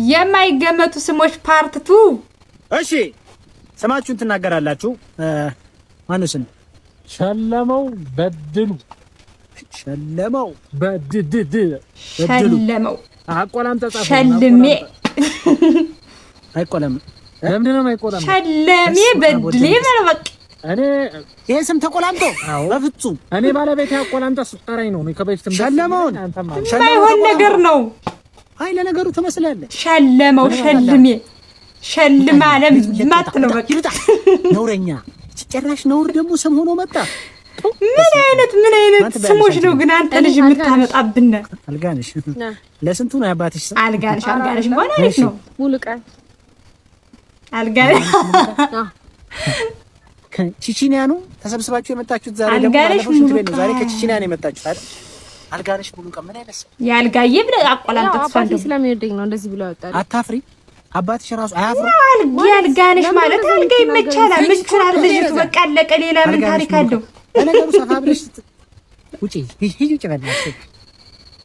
የማይገመቱ ስሞች ፓርት 2። እሺ ስማችሁን ትናገራላችሁ። ማነው ስም? ሸለመው በድሉ። ሸለመው በድድድ ሸለመው አቆላም ተጻፈ። ሸልሜ አይቆለም። ለምንድን ነው አይቆለም? ሸለሜ በድሌ በለበቅ እኔ ይሄ ስም ተቆላምጦ በፍጹም እኔ ባለቤቴ አቆላምጣ ስጠራኝ ነው ከበፊትም ሸለመውን የማይሆን ነገር ነው። አይ ለነገሩ ትመስላለህ። ሸለመው ሸልሜ ሸልማ ለማት ነው በቃ ነውረኛ ጭራሽ ነውር ደግሞ ስም ሆኖ መጣ። ምን አይነት ስሞች ነው ግን አንተ ልጅ የምታመጣብን? አልጋነሽ ለስንቱ ነው አባትሽ ስም? አልጋነሽ እንኳን አሪፍ ነው። ሙሉቀን አልጋነሽ ከቺቺኒያ ነው ተሰብስባችሁ የመጣችሁት ዛሬ? ደግሞ ባለፈው ሽንት ቤት ነው። ዛሬ ከቺቺኒያ ነው የመጣችሁት አይደል? አልጋነሽ ሙሉቀን ምን አይነት ሰው ያልጋዬ ብለ አቆላምጣ ተፋንዱ ስለሚወደኝ ነው እንደዚህ ብለው ያወጣል። አታፍሪ? አባትሽ ራሱ አያፍሩ? ያልጋነሽ ማለት አልጋ ይመቻላል። ምንቹናል ልጅቱ በቃ አለቀ። ሌላ ምን ታሪክ አለው? ለነገሩ ሰፋ ብለሽ ውጪ ሂጂ ውጪ በእናትሽ